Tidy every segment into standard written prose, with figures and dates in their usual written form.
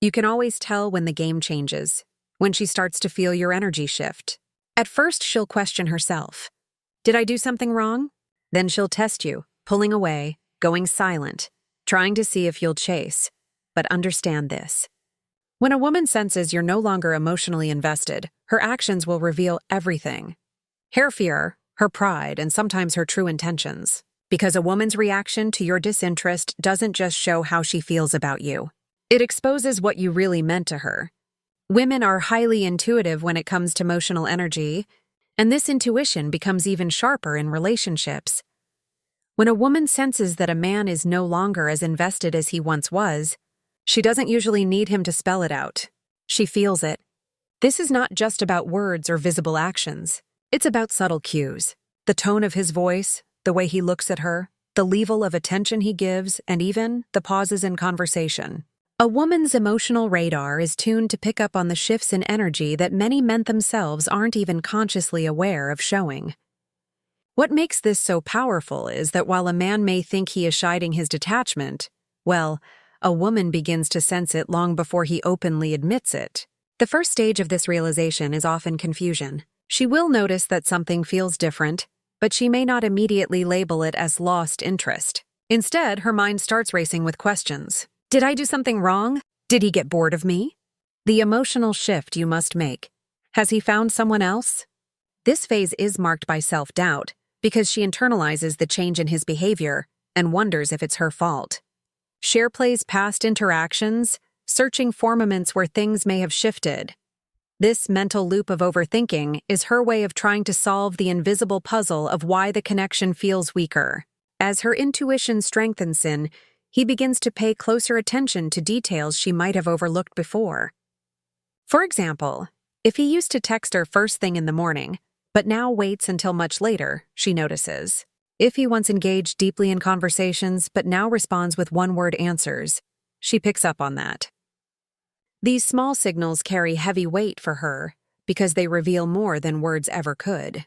You can always tell when the game changes, when she starts to feel your energy shift. At first, she'll question herself. Did I do something wrong? Then she'll test you, pulling away, going silent, trying to see if you'll chase. But understand this. When a woman senses you're no longer emotionally invested, her actions will reveal everything. Her fear, her pride, and sometimes her true intentions. Because a woman's reaction to your disinterest doesn't just show how she feels about you. It exposes what you really meant to her. Women are highly intuitive when it comes to emotional energy, and this intuition becomes even sharper in relationships. When a woman senses that a man is no longer as invested as he once was, she doesn't usually need him to spell it out. She feels it. This is not just about words or visible actions. It's about subtle cues. The tone of his voice, the way he looks at her, the level of attention he gives, and even the pauses in conversation. A woman's emotional radar is tuned to pick up on the shifts in energy that many men themselves aren't even consciously aware of showing. What makes this so powerful is that while a man may think he is hiding his detachment, well, a woman begins to sense it long before he openly admits it. The first stage of this realization is often confusion. She will notice that something feels different, but she may not immediately label it as lost interest. Instead, her mind starts racing with questions. Did I do something wrong? Did he get bored of me? The emotional shift you must make. Has he found someone else? This phase is marked by self-doubt because she internalizes the change in his behavior and wonders if it's her fault. She replays past interactions, searching for moments where things may have shifted. This mental loop of overthinking is her way of trying to solve the invisible puzzle of why the connection feels weaker. As her intuition strengthens he begins to pay closer attention to details she might have overlooked before. For example, if he used to text her first thing in the morning, but now waits until much later, she notices. If he once engaged deeply in conversations, but now responds with one-word answers, she picks up on that. These small signals carry heavy weight for her because they reveal more than words ever could.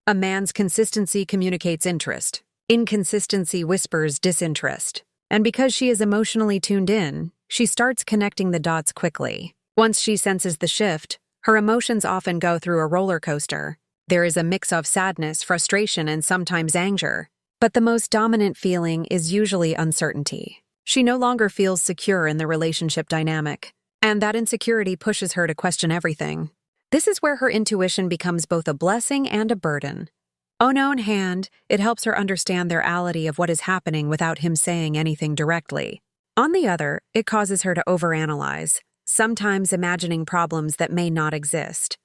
A man's consistency communicates interest. Inconsistency whispers disinterest. And because she is emotionally tuned in, she starts connecting the dots quickly. Once she senses the shift, her emotions often go through a roller coaster. There is a mix of sadness, frustration, and sometimes anger. But the most dominant feeling is usually uncertainty. She no longer feels secure in the relationship dynamic, and that insecurity pushes her to question everything. This is where her intuition becomes both a blessing and a burden. On one hand, it helps her understand the reality of what is happening without him saying anything directly. On the other, it causes her to overanalyze, sometimes imagining problems that may not exist.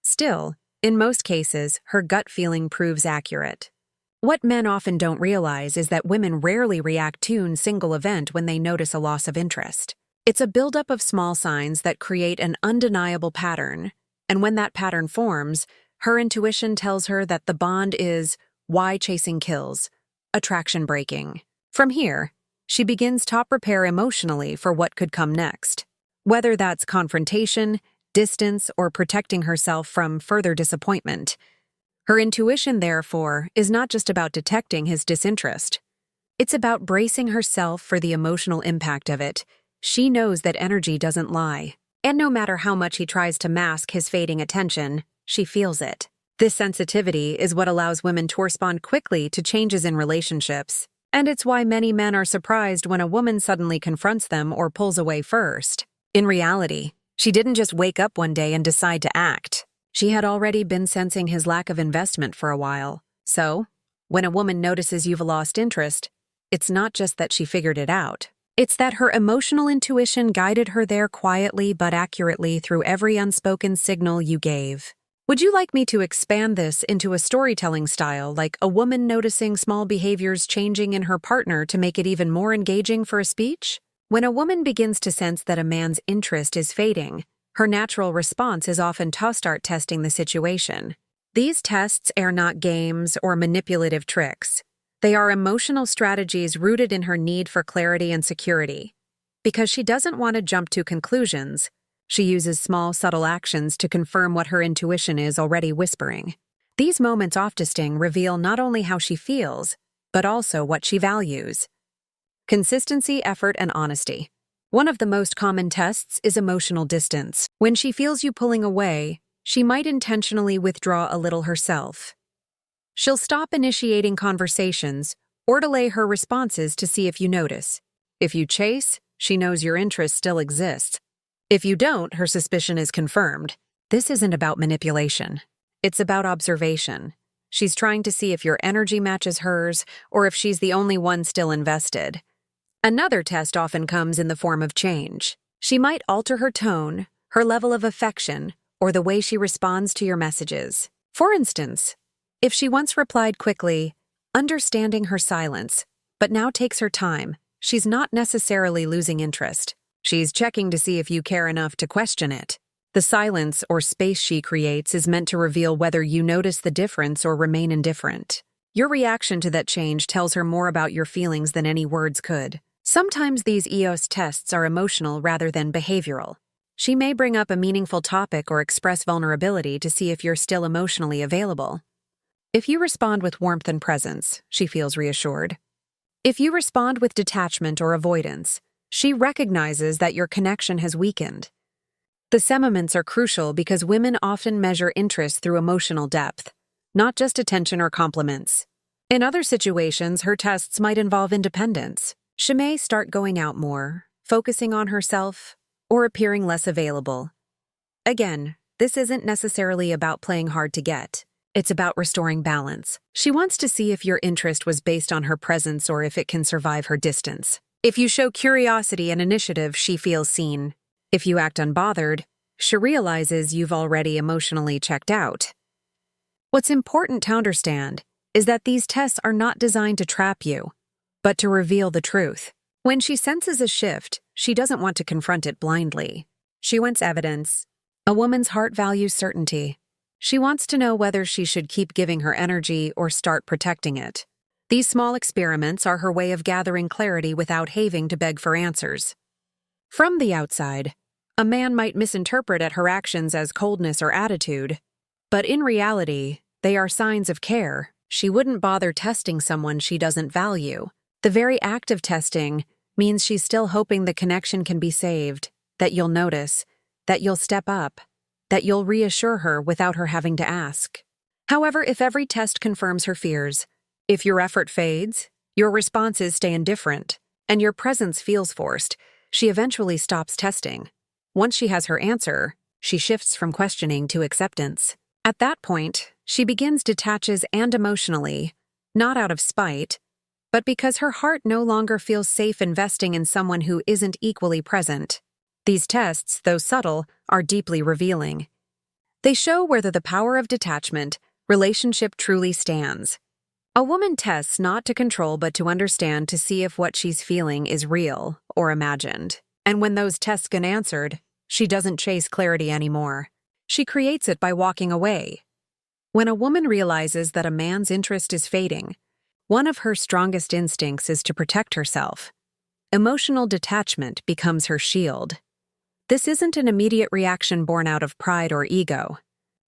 Still, in most cases, her gut feeling proves accurate. What men often don't realize is that women rarely react to a single event when they notice a loss of interest. It's a buildup of small signs that create an undeniable pattern, and when that pattern forms, her intuition tells her that the bond is why chasing kills, attraction breaking. From here, she begins to prepare emotionally for what could come next. Whether that's confrontation, distance, or protecting herself from further disappointment. Her intuition, therefore, is not just about detecting his disinterest. It's about bracing herself for the emotional impact of it. She knows that energy doesn't lie. And no matter how much he tries to mask his fading attention, she feels it. This sensitivity is what allows women to respond quickly to changes in relationships. And it's why many men are surprised when a woman suddenly confronts them or pulls away first. In reality, she didn't just wake up one day and decide to act. She had already been sensing his lack of investment for a while. So, when a woman notices you've lost interest, it's not just that she figured it out. It's that her emotional intuition guided her there quietly but accurately through every unspoken signal you gave. Would you like me to expand this into a storytelling style, like a woman noticing small behaviors changing in her partner to make it even more engaging for a speech? When a woman begins to sense that a man's interest is fading, her natural response is often to start testing the situation. These tests are not games or manipulative tricks. They are emotional strategies rooted in her need for clarity and security. Because she doesn't want to jump to conclusions, she uses small, subtle actions to confirm what her intuition is already whispering. These moments often reveal not only how she feels, but also what she values. Consistency, effort, and honesty. One of the most common tests is emotional distance. When she feels you pulling away, she might intentionally withdraw a little herself. She'll stop initiating conversations or delay her responses to see if you notice. If you chase, she knows your interest still exists. If you don't, her suspicion is confirmed. This isn't about manipulation. It's about observation. She's trying to see if your energy matches hers or if she's the only one still invested. Another test often comes in the form of change. She might alter her tone, her level of affection, or the way she responds to your messages. For instance, if she once replied quickly, understanding her silence, but now takes her time, she's not necessarily losing interest. She's checking to see if you care enough to question it. The silence or space she creates is meant to reveal whether you notice the difference or remain indifferent. Your reaction to that change tells her more about your feelings than any words could. Sometimes these EOS tests are emotional rather than behavioral. She may bring up a meaningful topic or express vulnerability to see if you're still emotionally available. If you respond with warmth and presence, she feels reassured. If you respond with detachment or avoidance, she recognizes that your connection has weakened. The semiments are crucial because women often measure interest through emotional depth, not just attention or compliments. In other situations, her tests might involve independence. She may start going out more, focusing on herself, or appearing less available. Again, this isn't necessarily about playing hard to get. It's about restoring balance. She wants to see if your interest was based on her presence or if it can survive her distance. If you show curiosity and initiative, she feels seen. If you act unbothered, she realizes you've already emotionally checked out. What's important to understand is that these tests are not designed to trap you, but to reveal the truth. When she senses a shift, she doesn't want to confront it blindly. She wants evidence. A woman's heart values certainty. She wants to know whether she should keep giving her energy or start protecting it. These small experiments are her way of gathering clarity without having to beg for answers. From the outside, a man might misinterpret her actions as coldness or attitude, but in reality, they are signs of care. She wouldn't bother testing someone she doesn't value. The very act of testing means she's still hoping the connection can be saved, that you'll notice, that you'll step up, that you'll reassure her without her having to ask. However, if every test confirms her fears, if your effort fades, your responses stay indifferent, and your presence feels forced, she eventually stops testing. Once she has her answer, she shifts from questioning to acceptance. At that point, she begins detaches and emotionally, not out of spite, but because her heart no longer feels safe investing in someone who isn't equally present. These tests, though subtle, are deeply revealing. They show whether the power of detachment, relationship truly stands. A woman tests not to control but to understand, to see if what she's feeling is real or imagined. And when those tests get answered, she doesn't chase clarity anymore. She creates it by walking away. When a woman realizes that a man's interest is fading, one of her strongest instincts is to protect herself. Emotional detachment becomes her shield. This isn't an immediate reaction born out of pride or ego.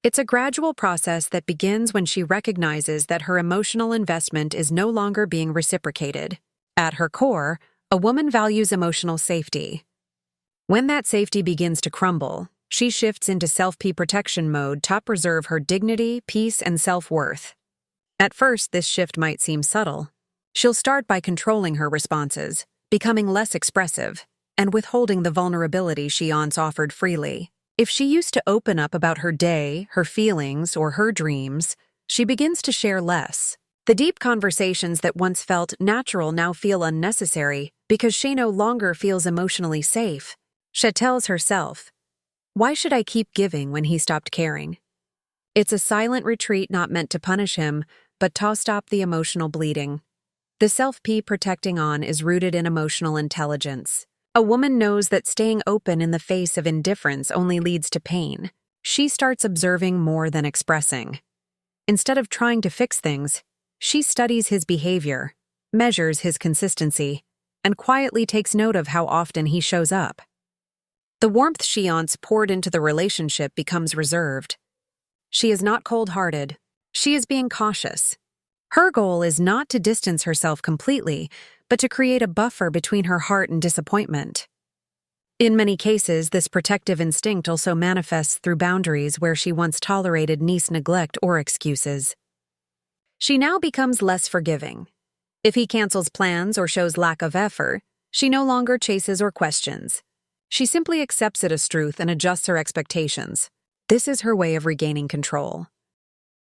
It's a gradual process that begins when she recognizes that her emotional investment is no longer being reciprocated. At her core, a woman values emotional safety. When that safety begins to crumble, she shifts into self-protection mode to preserve her dignity, peace, and self-worth. At first, this shift might seem subtle. She'll start by controlling her responses, becoming less expressive, and withholding the vulnerability she once offered freely. If she used to open up about her day, her feelings, or her dreams, she begins to share less. The deep conversations that once felt natural now feel unnecessary because she no longer feels emotionally safe. She tells herself, "Why should I keep giving when he stopped caring?" It's a silent retreat not meant to punish him, but to stop the emotional bleeding. The self-protecting on is rooted in emotional intelligence. A woman knows that staying open in the face of indifference only leads to pain. She starts observing more than expressing. Instead of trying to fix things, she studies his behavior, measures his consistency, and quietly takes note of how often he shows up. The warmth she once poured into the relationship becomes reserved. She is not cold-hearted. She is being cautious. Her goal is not to distance herself completely, but to create a buffer between her heart and disappointment. In many cases, this protective instinct also manifests through boundaries where she once tolerated niece neglect or excuses. She now becomes less forgiving. If he cancels plans or shows lack of effort, she no longer chases or questions. She simply accepts it as truth and adjusts her expectations. This is her way of regaining control.